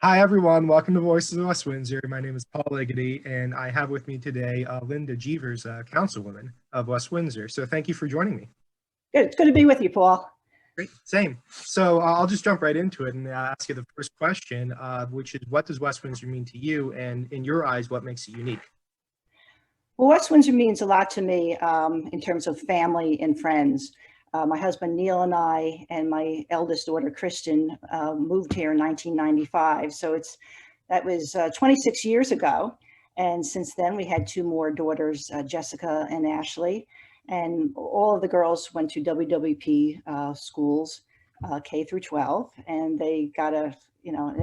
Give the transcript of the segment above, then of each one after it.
Hi, everyone. Welcome to Voices of West Windsor. My name is Paul Ligety, and I have with me today Linda Geevers, Councilwoman of West Windsor. So thank you for joining me. Good. It's good to be with you, Paul. Great. Same. So I'll just jump right into it and ask you the first question, which is, what does West Windsor mean to you? And in your eyes, what makes it unique? Well, West Windsor means a lot to me in terms of family and friends. My husband Neil and I and my eldest daughter Kristen moved here in 1995. So that was 26 years ago. And since then, we had two more daughters, Jessica and Ashley. And all of the girls went to WWP schools, K through 12, and they got an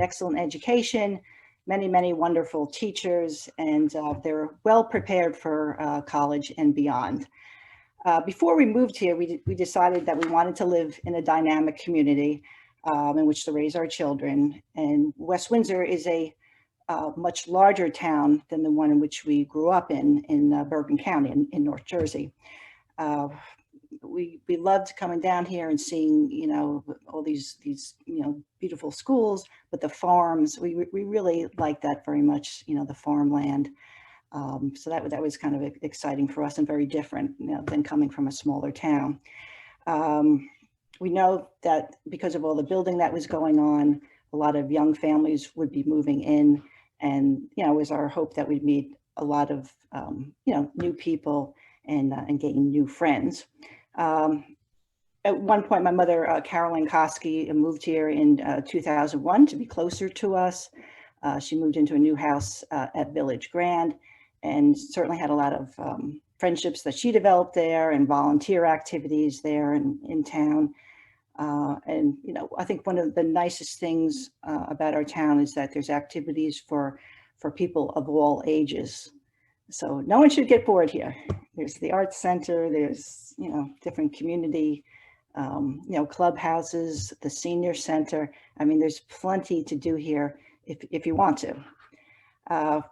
excellent education, many wonderful teachers, and they're well prepared for college and beyond. Before we moved here, we decided that we wanted to live in a dynamic community in which to raise our children. And West Windsor is a much larger town than the one in which we grew up in Bergen County in North Jersey. We loved coming down here and seeing, all these beautiful schools, but the farms, we really liked that very much, the farmland. So that was kind of exciting for us and very different, than coming from a smaller town. We know that because of all the building that was going on, a lot of young families would be moving in, and it was our hope that we'd meet a lot of new people and gain new friends. At one point, my mother, Carolyn Koski, moved here in 2001 to be closer to us. She moved into a new house at Village Grand, and certainly had a lot of friendships that she developed there and volunteer activities there in town. And I think one of the nicest things about our town is that there's activities for people of all ages. So no one should get bored here. There's the Arts Center, there's, different community, clubhouses, the senior center. I mean, there's plenty to do here if you want to.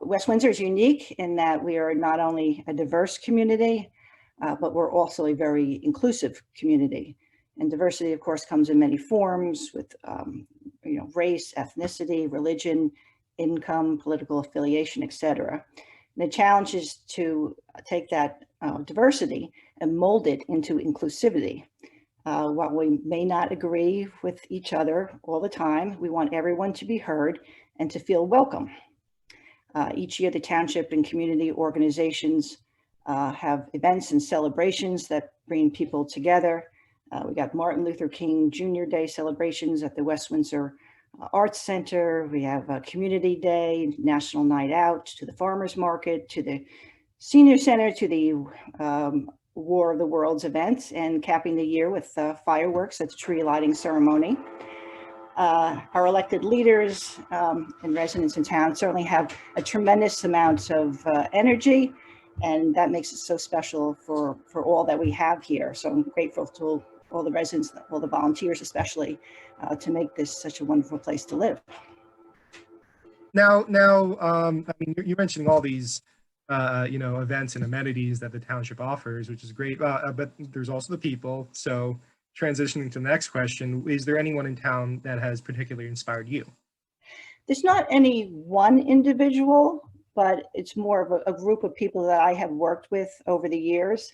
West Windsor is unique in that we are not only a diverse community, but we're also a very inclusive community. And diversity, of course, comes in many forms with, race, ethnicity, religion, income, political affiliation, etc. And the challenge is to take that diversity and mold it into inclusivity. While we may not agree with each other all the time, we want everyone to be heard and to feel welcome. Each year, the township and community organizations have events and celebrations that bring people together. We got Martin Luther King Jr. Day celebrations at the West Windsor Arts Center. We have a Community Day, National Night Out, to the Farmers Market, to the Senior Center, to the War of the Worlds event, and capping the year with fireworks at the tree lighting ceremony. Our elected leaders and residents in town certainly have a tremendous amount of energy, and that makes it so special for all that we have here. So I'm grateful to all the residents, all the volunteers especially, to make this such a wonderful place to live. Now, I mean, you're mentioning all these, events and amenities that the township offers, which is great. But there's also the people. So transitioning to the next question, is there anyone in town that has particularly inspired you? There's not any one individual, but it's more of a group of people that I have worked with over the years.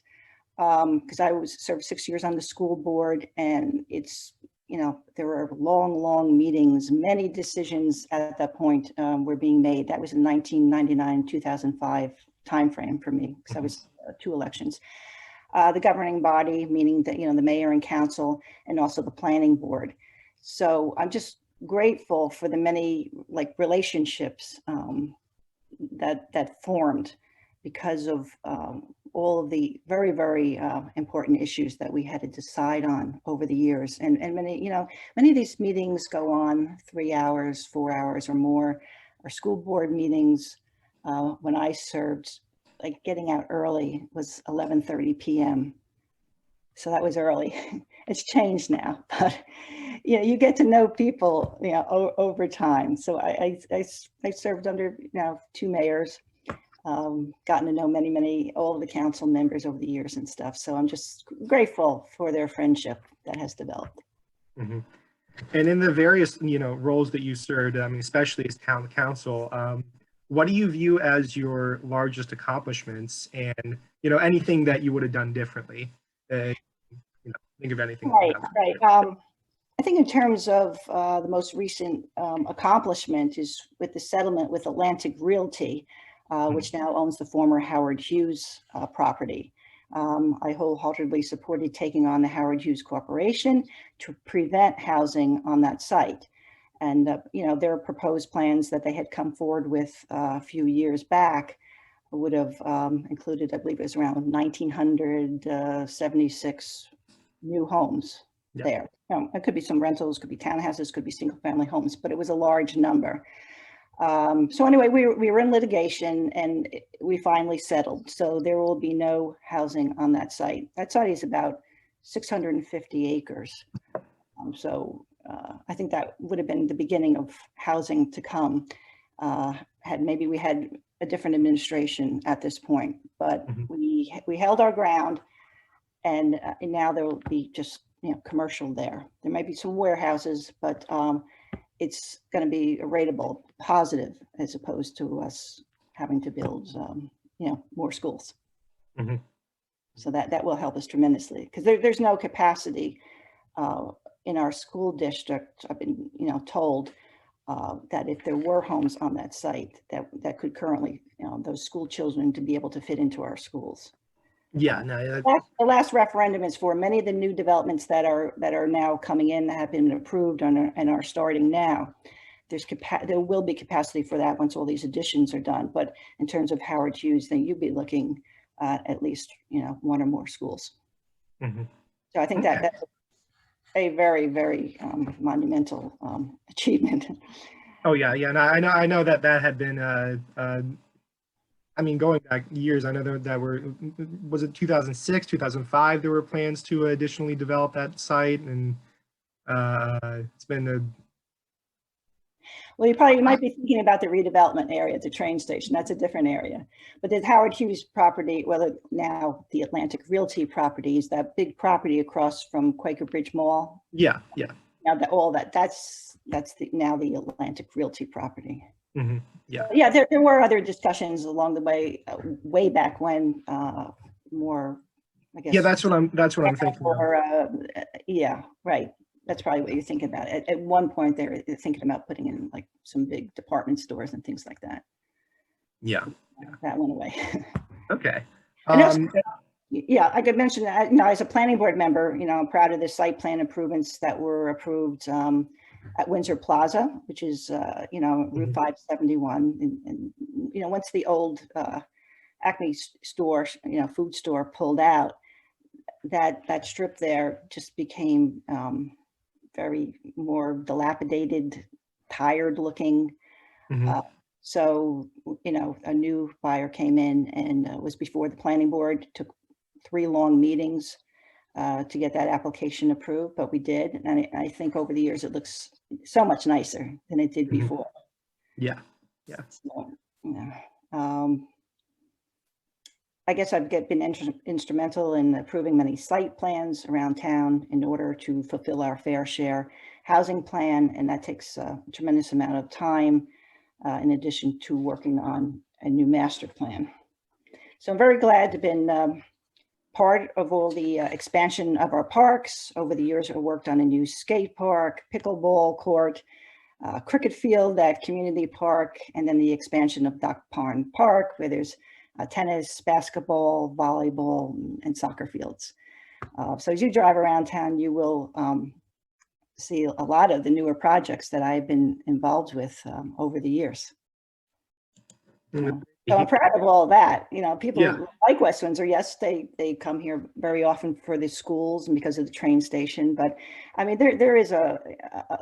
Because I served 6 years on the school board, and it's, there were long meetings, many decisions at that point were being made. That was in 1999, 2005 timeframe for me, because I was 2 elections. The governing body, meaning that, the mayor and council, and also the planning board. So I'm just grateful for the many relationships that formed because of all of the very important issues that we had to decide on over the years. And many of these meetings go on 3 hours, 4 hours or more. Our school board meetings, when I served, getting out early was 11:30 p.m. So that was early. It's changed now, but you get to know people, over time. So I served under 2 mayors, gotten to know all of the council members over the years and stuff. So I'm just grateful for their friendship that has developed. Mm-hmm. And in the various, roles that you served, I mean, especially as town council, what do you view as your largest accomplishments, and anything that you would have done differently? Think of anything like Right, that. right. I think in terms of the most recent accomplishment is with the settlement with Atlantic Realty, which now owns the former Howard Hughes property. I wholeheartedly supported taking on the Howard Hughes Corporation to prevent housing on that site. And, their proposed plans that they had come forward with a few years back would have included, I believe it was around 1,976 new homes Yeah. there. It could be some rentals, could be townhouses, could be single family homes, but it was a large number. So anyway, we were in litigation and we finally settled. So there will be no housing on that site. That site is about 650 acres. So I think that would have been the beginning of housing to come. Had maybe we had a different administration at this point, but we held our ground, and now there will be just commercial there. There might be some warehouses, but it's going to be a rateable positive as opposed to us having to build more schools. So that will help us tremendously, because there's no capacity in our school district. I've been told that if there were homes on that site that could currently those school children to be able to fit into our schools. Yeah, no, The last referendum is for many of the new developments that are now coming in, that have been approved and are starting now. There will be capacity for that once all these additions are done. But in terms of Howard Hughes, then you'd be looking at least one or more schools. So I think that's a very, very monumental achievement. Oh yeah, yeah. And I know that had been. I mean, going back years, I know that was it 2006, 2005? There were plans to additionally develop that site, and it's been Well, you might be thinking about the redevelopment area at the train station. That's a different area. But the Howard Hughes property, well, now the Atlantic Realty property, is that big property across from Quaker Bridge Mall. Yeah. Now that's now the Atlantic Realty property. Yeah. Yeah, there were other discussions along the way, way back when, more, I guess. Yeah, that's what I'm thinking of. Yeah, right. That's probably what you're thinking about. At one point, they're thinking about putting in like some big department stores and things like that. Yeah. That went away. Okay. Yeah, I could mention that, as a planning board member, I'm proud of the site plan improvements that were approved at Windsor Plaza, which is, Route 571. And once the old Acme store, food store pulled out, that strip there just became very more dilapidated, tired looking. So, a new buyer came in and was before the planning board, took 3 long meetings to get that application approved, but we did. And I think over the years, it looks so much nicer than it did before. Yeah. So, I guess I've been instrumental in approving many site plans around town in order to fulfill our fair share housing plan. And that takes a tremendous amount of time, in addition to working on a new master plan. So I'm very glad to have been part of all the expansion of our parks. Over the years, I worked on a new skate park, pickleball court, cricket field at Community Park, and then the expansion of Duck Pond Park, where there's tennis, basketball, volleyball, and soccer fields. So as you drive around town, you will see a lot of the newer projects that I've been involved with over the years. So I'm proud of all of that. People like West Windsor. Yes, they come here very often for the schools and because of the train station. But I mean, there is a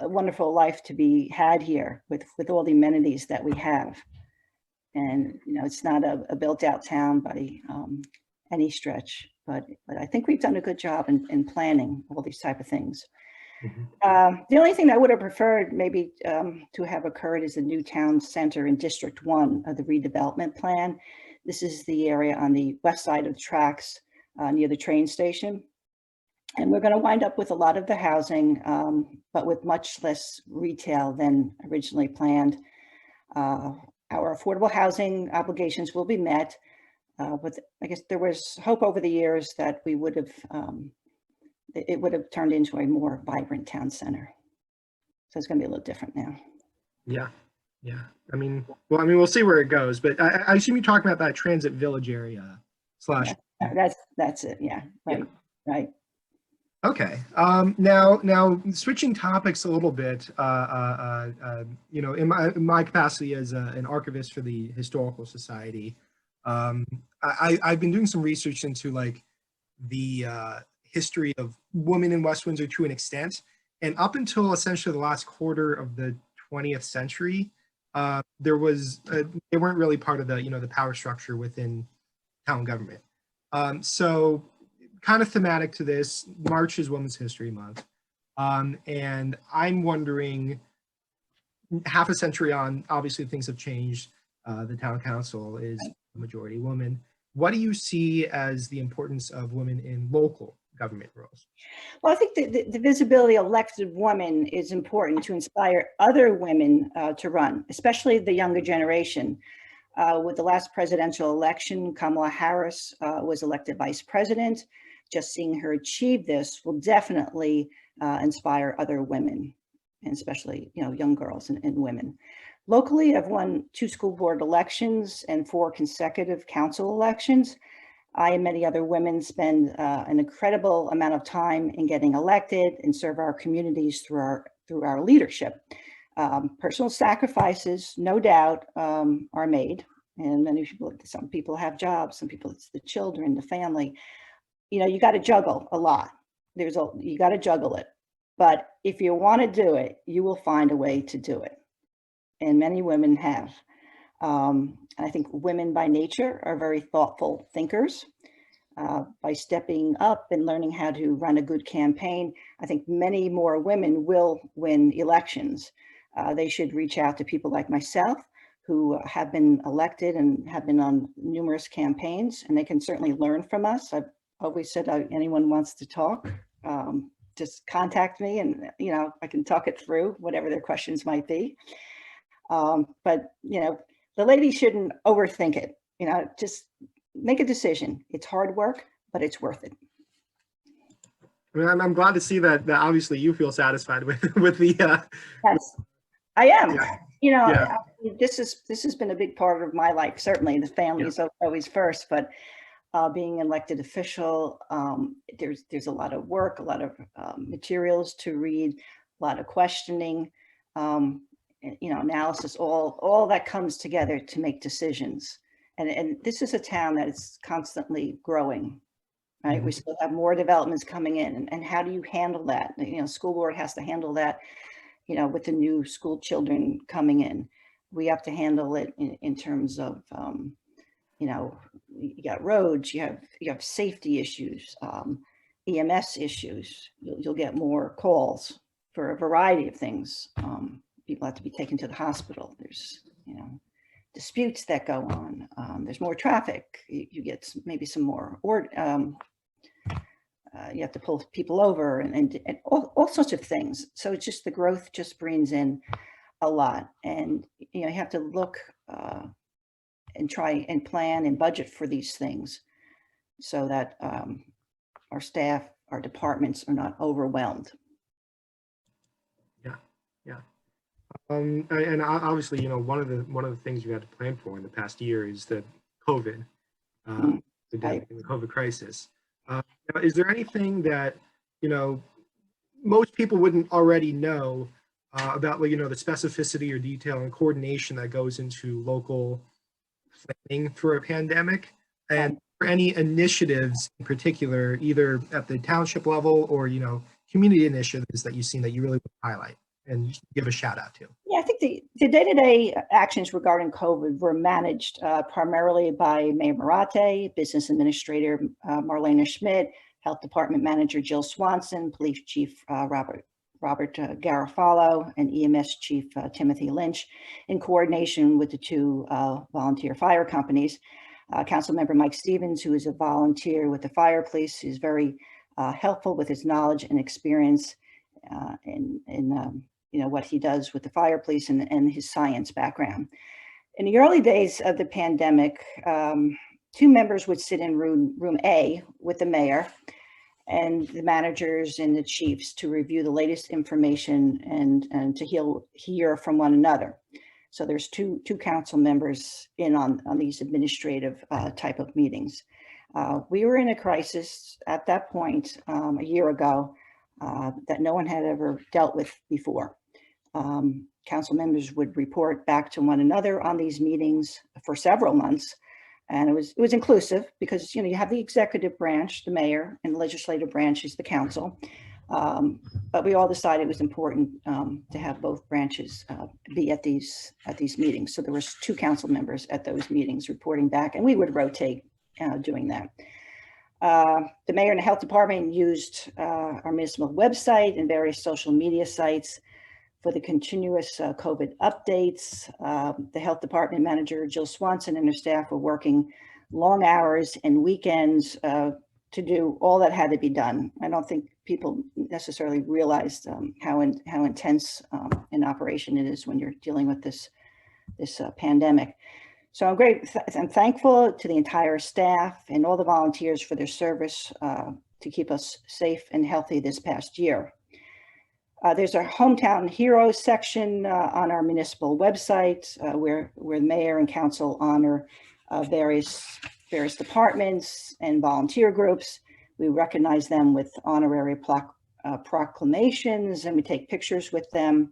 wonderful life to be had here with all the amenities that we have. And it's not a built out town by any stretch, but I think we've done a good job in planning all these type of things. The only thing I would have preferred maybe to have occurred is a new town center in District 1 of the redevelopment plan. This is the area on the west side of the tracks near the train station. And we're going to wind up with a lot of the housing, but with much less retail than originally planned. Our affordable housing obligations will be met, but I guess there was hope over the years that we would have, it would have turned into a more vibrant town center. So it's going to be a little different now. Yeah. Yeah. We'll see where it goes, but I assume you're talking about that transit village area slash. That's it. Yeah. Right. Yeah. Right. Okay. Now switching topics a little bit, in my capacity as an archivist for the Historical Society, I've been doing some research into like the history of women in West Windsor to an extent, and up until essentially the last quarter of the 20th century, they weren't really part of the power structure within town government. So kind of thematic to this, March is Women's History Month. And I'm wondering, half a century on, obviously things have changed. The town council is a majority woman. What do you see as the importance of women in local government roles? Well, I think the visibility of elected women is important to inspire other women to run, especially the younger generation. With the last presidential election, Kamala Harris was elected vice president. Just seeing her achieve this will definitely inspire other women, and especially young girls and women. Locally, I've won 2 school board elections and 4 consecutive council elections. I and many other women spend an incredible amount of time in getting elected and serve our communities through our leadership. Personal sacrifices, no doubt, are made, and some people have jobs, some people it's the children, the family. You got to juggle a lot. You got to juggle it. But if you want to do it, you will find a way to do it. And many women have. I think women by nature are very thoughtful thinkers. By stepping up and learning how to run a good campaign, I think many more women will win elections. They should reach out to people like myself who have been elected and have been on numerous campaigns, and they can certainly learn from us. I've always said anyone wants to talk, just contact me, and I can talk it through, whatever their questions might be. But the ladies shouldn't overthink it. Just make a decision. It's hard work, but it's worth it. I'm glad to see that obviously you feel satisfied with the. Yes, I am. Yeah. This has been a big part of my life. Certainly, the family is always first, but being an elected official, there's a lot of work, a lot of materials to read, a lot of questioning. Analysis, all that comes together to make decisions. And this is a town that is constantly growing, right? Mm-hmm. We still have more developments coming in. And how do you handle that? School board has to handle that, with the new school children coming in. We have to handle it in terms of, you got roads, you have safety issues, EMS issues. You'll get more calls for a variety of things. People have to be taken to the hospital. There's, disputes that go on. There's more traffic. You get maybe some more, or you have to pull people over and all sorts of things. So it's just the growth just brings in a lot. And, you have to look and try and plan and budget for these things so that our staff, our departments are not overwhelmed. Yeah. And obviously, one of the things you had to plan for in the past year is the COVID pandemic and the COVID crisis. Is there anything that most people wouldn't already know about the specificity or detail and coordination that goes into local planning for a pandemic, and for any initiatives in particular, either at the township level or community initiatives that you've seen that you really would highlight and give a shout out to? Yeah, I think the day-to-day actions regarding COVID were managed primarily by Mayor Marate, Business Administrator Marlena Schmidt, Health Department Manager Jill Swanson, Police Chief Robert Garofalo, and EMS Chief Timothy Lynch, in coordination with the 2 volunteer fire companies. Councilmember Mike Stevens, who is a volunteer with the fire police, who's very helpful with his knowledge and experience in what he does with the fire police and his science background. In the early days of the pandemic, two members would sit in room A with the mayor and the managers and the chiefs to review the latest information and to hear from one another. So there's two council members in on these administrative type of meetings. We were in a crisis at that point a year ago that no one had ever dealt with before. Council members would report back to one another on these meetings for several months. And it was inclusive because, you have the executive branch, the mayor, and the legislative branch is the council. But we all decided it was important to have both branches be at these meetings. So there was two council members at those meetings reporting back, and we would rotate doing that. The mayor and the health department used our municipal website and various social media sites for the continuous COVID updates. The health department manager, Jill Swanson, and her staff were working long hours and weekends to do all that had to be done. I don't think people necessarily realized how intense an operation it is when you're dealing with this pandemic. So I'm thankful to the entire staff and all the volunteers for their service to keep us safe and healthy this past year. There's our Hometown Heroes section on our municipal website where the mayor and council honor various departments and volunteer groups. We recognize them with honorary proclamations, and we take pictures with them.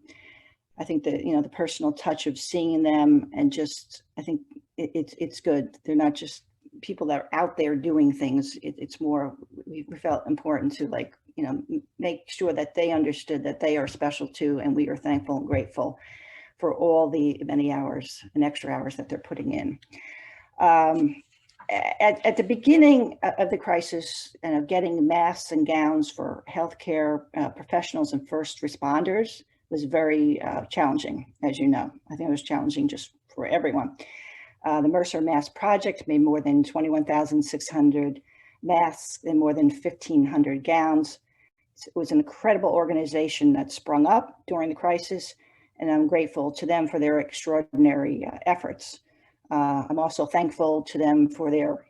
I think that, the personal touch of seeing them and just, I think it's good. They're not just people that are out there doing things. It's more, we felt important to make sure that they understood that they are special too. And we are thankful and grateful for all the many hours and extra hours that they're putting in. At the beginning of the crisis, getting masks and gowns for healthcare professionals and first responders was very challenging, as you know. I think it was challenging just for everyone. The Mercer Mask Project made more than 21,600 masks and more than 1,500 gowns. It was an incredible organization that sprung up during the crisis, and I'm grateful to them for their extraordinary efforts. I'm also thankful to them for their,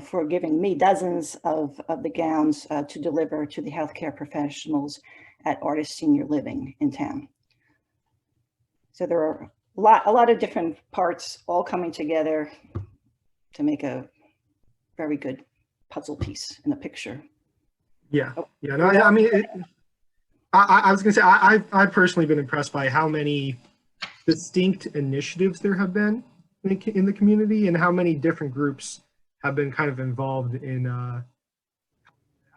for giving me dozens of the gowns to deliver to the healthcare professionals at Artist Senior Living in town. So there are a lot of different parts all coming together to make a very good puzzle piece in a picture. Yeah. No, I mean, I was going to say, I've personally been impressed by how many distinct initiatives there have been in the community and how many different groups have been kind of involved in at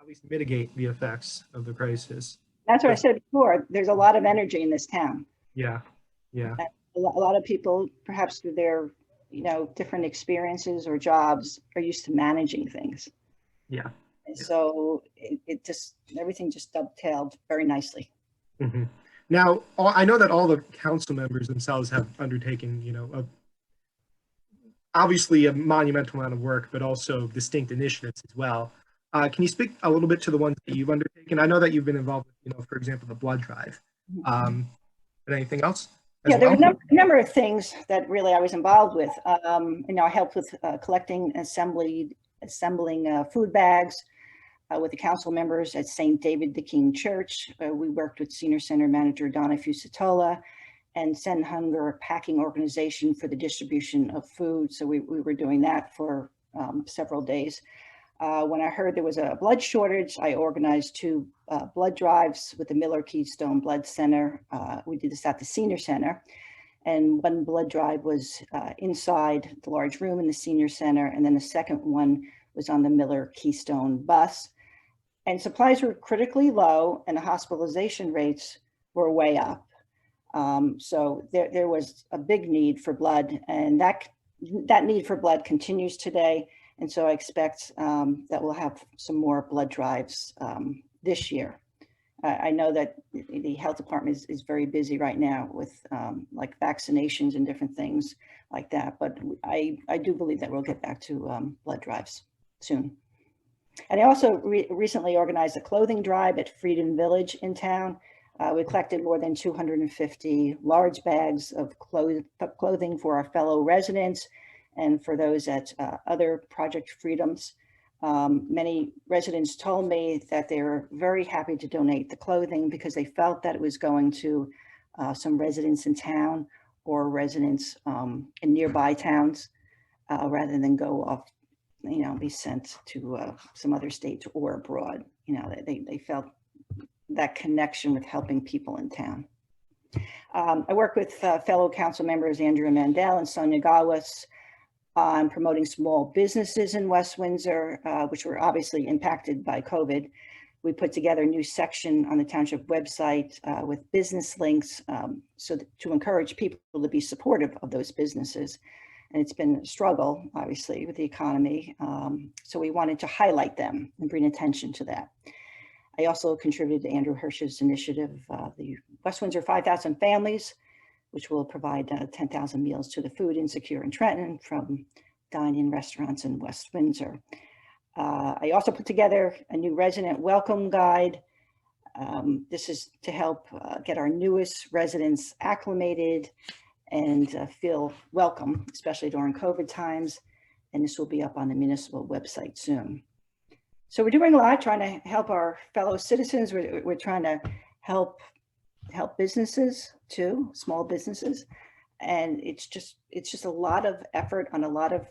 least mitigate the effects of the crisis. That's what I said before. There's a lot of energy in this town. Yeah. A lot of people, perhaps through their, different experiences or jobs, are used to managing things. Yeah. And so everything just dovetailed very nicely. Mm-hmm. Now, I know that all the council members themselves have undertaken, obviously a monumental amount of work, but also distinct initiatives as well. Can you speak a little bit to the ones that you've undertaken? I know that you've been involved with, for example, the blood drive. And anything else? Yeah, there were a number of things that really I was involved with. I helped with collecting and assembling food bags with the council members at St. David the King Church. We worked with Senior Center Manager Donna Fusatola and Send Hunger Packing Organization for the distribution of food. So we were doing that for several days. When I heard there was a blood shortage, I organized two blood drives with the Miller Keystone Blood Center. We did this at the Senior Center. And one blood drive was inside the large room in the Senior Center. And then the second one was on the Miller Keystone bus. And supplies were critically low and the hospitalization rates were way up. So there was a big need for blood, and that need for blood continues today. And so I expect that we'll have some more blood drives this year. I know that the health department is very busy right now with like vaccinations and different things like that. But I do believe that we'll get back to blood drives soon. And I also recently organized a clothing drive at Freedom Village in town. We collected more than 250 large bags of clothing for our fellow residents and for those at other Project Freedoms. Many residents told me that they were very happy to donate the clothing because they felt that it was going to some residents in town or residents in nearby towns rather than go off, be sent to some other states or abroad. They felt that connection with helping people in town. I work with fellow council members Andrew Mandel and Sonia Gawas on promoting small businesses in West Windsor, which were obviously impacted by COVID. We put together a new section on the township website with business links to encourage people to be supportive of those businesses. And it's been a struggle, obviously, with the economy. So we wanted to highlight them and bring attention to that. I also contributed to Andrew Hirsch's initiative, the West Windsor 5,000 Families, which will provide 10,000 meals to the food insecure in Trenton from dine-in restaurants in West Windsor. I also put together a new resident welcome guide. This is to help get our newest residents acclimated and feel welcome, especially during COVID times. And this will be up on the municipal website soon. So we're doing a lot, trying to help our fellow citizens. We're trying to help businesses too, small businesses. And it's just a lot of effort on a lot of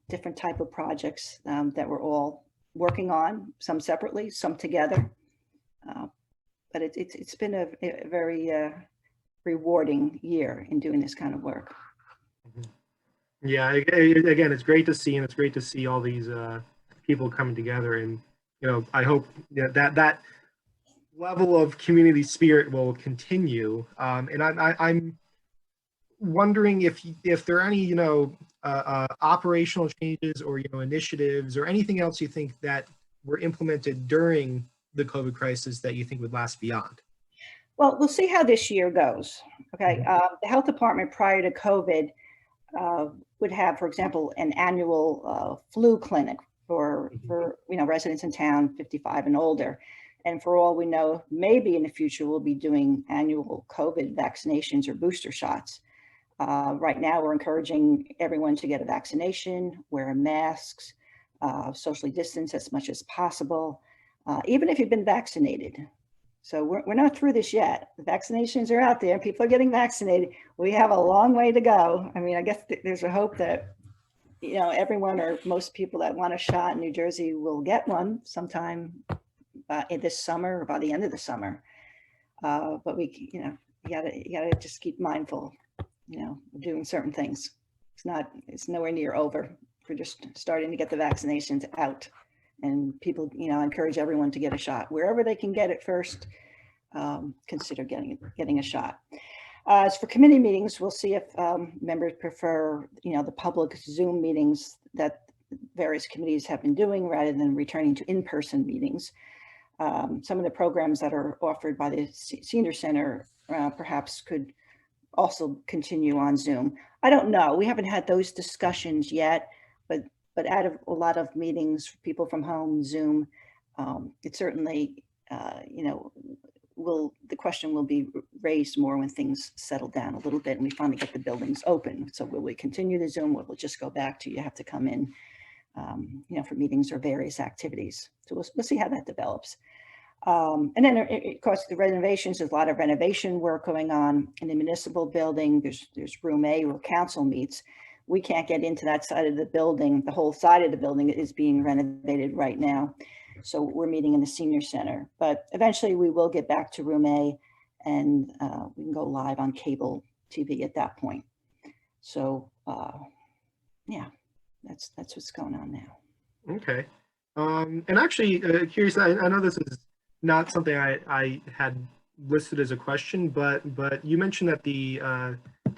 different type of projects that we're all working on, some separately, some together. But it's been a very rewarding year in doing this kind of work. Yeah, again, it's great to see, and it's great to see all these people coming together. And I hope that level of community spirit will continue. And I'm wondering if there are any operational changes or initiatives or anything else you think that were implemented during the COVID crisis that you think would last beyond. Well, we'll see how this year goes. Okay, the health department prior to COVID would have, for example, an annual flu clinic for residents in town 55 and older. And for all we know, maybe in the future we'll be doing annual COVID vaccinations or booster shots. Right now, we're encouraging everyone to get a vaccination, wear masks, socially distance as much as possible, even if you've been vaccinated. So we're not through this yet. The vaccinations are out there. People are getting vaccinated. We have a long way to go. I mean, I guess there's a hope that, everyone or most people that want a shot in New Jersey will get one sometime in this summer or by the end of the summer. But we, you gotta just keep mindful, doing certain things. It's nowhere near over. We're just starting to get the vaccinations out. And people, I encourage everyone to get a shot wherever they can get it first. Consider getting a shot. As for committee meetings, we'll see if members prefer, the public Zoom meetings that various committees have been doing rather than returning to in-person meetings. Some of the programs that are offered by the Senior Center perhaps could also continue on Zoom. I don't know. We haven't had those discussions yet, but out of a lot of meetings, people from home, Zoom, it certainly, the question will be raised more when things settle down a little bit and we finally get the buildings open. So will we continue the Zoom? Or we'll just go back to you have to come in, for meetings or various activities. So we'll see how that develops. And then, of course, the renovations, there's a lot of renovation work going on in the municipal building. There's room A where council meets. We can't get into that side of the building. The whole side of the building is being renovated right now. So we're meeting in the Senior Center, but eventually we will get back to room A and we can go live on cable TV at that point. So yeah, that's what's going on now. Okay. And actually curious, I know this is not something I had listed as a question, but you mentioned that the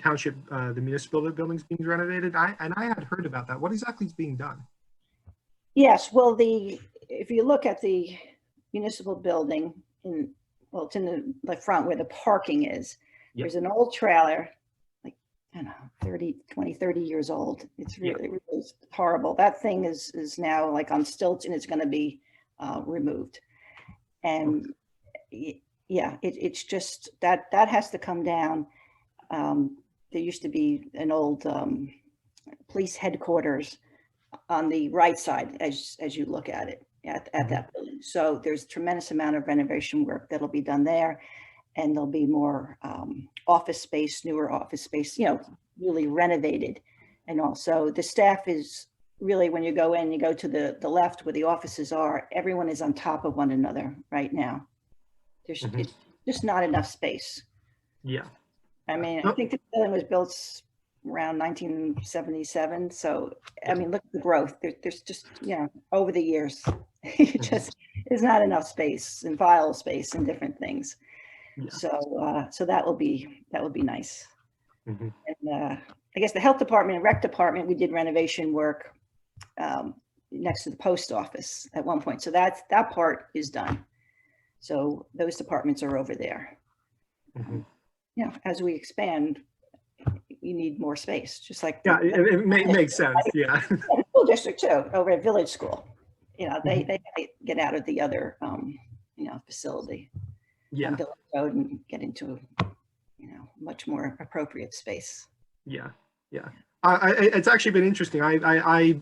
township, the municipal building's being renovated. I had heard about that. What exactly is being done? Yes, well, if you look at the municipal building, it's in the front where the parking is. Yep. There's an old trailer, like, I don't know, 20, 30 years old. It's really, really horrible. That thing is now like on stilts and it's going to be removed. And yeah, it's just that has to come down. There used to be an old police headquarters on the right side as you look at it at that building. So there's a tremendous amount of renovation work that'll be done there, and there'll be more office space, newer office space, really renovated. And also the staff is really, when you go in, you go to the left where the offices are, everyone is on top of one another right now. There's it's just not enough space. Yeah. I mean, I think the building was built around 1977. So, I mean, look at the growth. There's just, over the years, it just there's not enough space and file space and different things. Yeah. So that will be nice. Mhm. And I guess the health department and rec department, we did renovation work next to the post office at one point. So that part is done. So those departments are over there. As we expand, you need more space, just like it makes sense. Yeah. School district too, over at Village School. They get out of the other facility on Village Road and get into much more appropriate space. Yeah. It's actually been interesting. I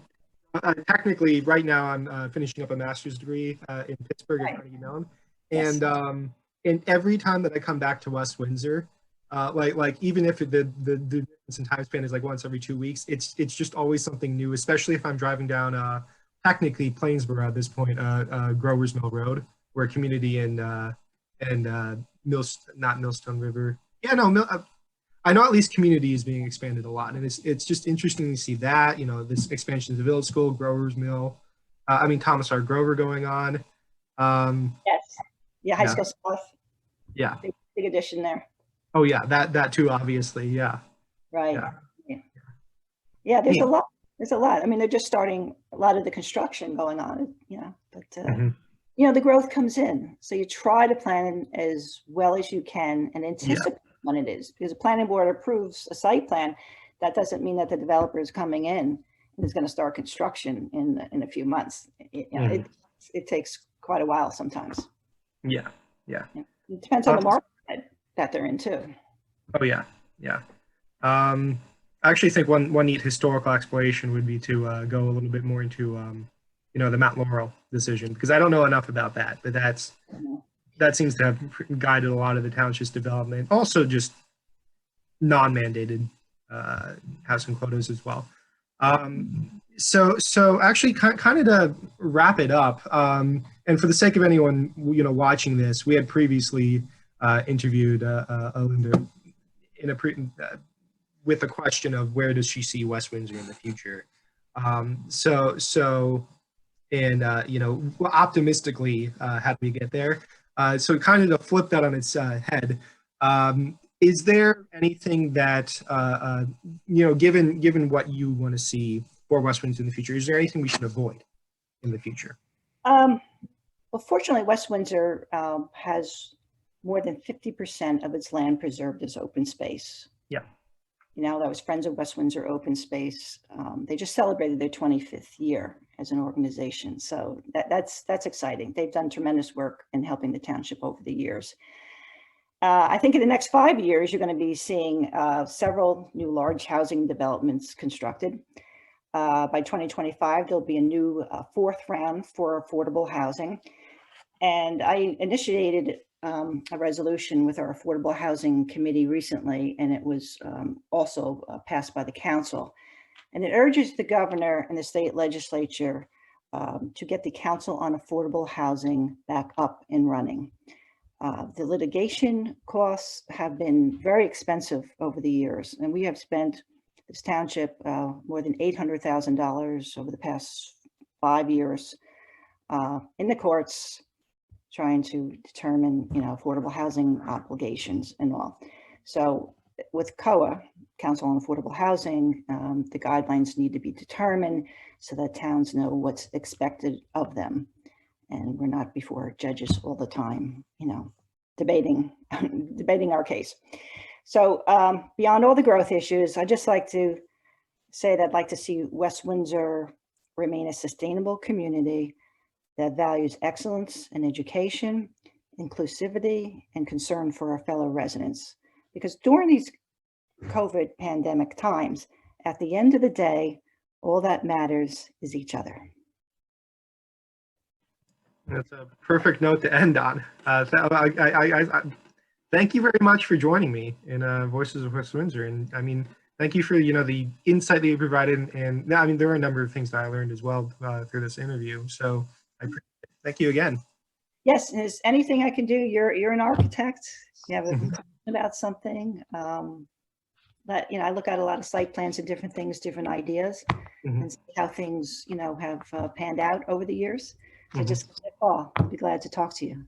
technically right now I'm finishing up a master's degree in Pittsburgh at Carnegie Mellon, and every time that I come back to West Windsor, like even if the difference in time span is like once every 2 weeks, it's just always something new. Especially if I'm driving down technically Plainsboro at this point, Growers Mill Road, where community and not Millstone River. Yeah, no, I know at least community is being expanded a lot, and it's just interesting to see that, this expansion to Village School, Growers Mill, Thomas R. Grover going on. Yes. Yeah, High School South. Yeah. Big addition there. Oh yeah, that too, obviously. Yeah. Right. Yeah, there's a lot. There's a lot. I mean, they're just starting a lot of the construction going on, but the growth comes in. So you try to plan as well as you can and anticipate when it is, because the planning board approves a site plan. That doesn't mean that the developer is coming in and is going to start construction in a few months. It takes quite a while sometimes. Yeah. It depends on the market that they're in too. Oh yeah. I actually think one neat historical exploration would be to go a little bit more into the Mount Laurel decision, because I don't know enough about that, but that seems to have guided a lot of the township's development. Also, just non-mandated housing quotas as well. So actually, kind of to wrap it up, and for the sake of anyone watching this, we had previously interviewed Linda with the question of where does she see West Windsor in the future. Optimistically, how do we get there? So kind of to flip that on its head, is there anything that, given what you want to see for West Windsor in the future, is there anything we should avoid in the future? Well, fortunately, West Windsor has more than 50% of its land preserved as open space. Yeah. That was Friends of West Windsor Open Space. They just celebrated their 25th year as an organization. So that's exciting. They've done tremendous work in helping the township over the years. I think in the next 5 years, you're going to be seeing several new large housing developments constructed. By 2025, there'll be a new fourth round for affordable housing. And I initiated a resolution with our Affordable Housing Committee recently, and it was also passed by the council. And it urges the governor and the state legislature to get the Council on Affordable Housing back up and running. The litigation costs have been very expensive over the years, and we have spent, this township, more than $800,000 over the past 5 years in the courts, trying to determine, affordable housing obligations and all. So with COA, Council on Affordable Housing, the guidelines need to be determined so that towns know what's expected of them. And we're not before judges all the time, debating our case. So beyond all the growth issues, I'd just like to say that I'd like to see West Windsor remain a sustainable community that values excellence in education, inclusivity, and concern for our fellow residents. Because during these COVID pandemic times, at the end of the day, all that matters is each other. That's a perfect note to end on. Thank you very much for joining me in Voices of West Windsor. And I mean, thank you for, the insight that you provided. And I mean, there are a number of things that I learned as well through this interview. So I appreciate it. Thank you again. Yes, and is anything I can do? You're an architect. You have a question about something. But I look at a lot of site plans and different things, different ideas, and see how things have panned out over the years. So just give me a call. I'll be glad to talk to you.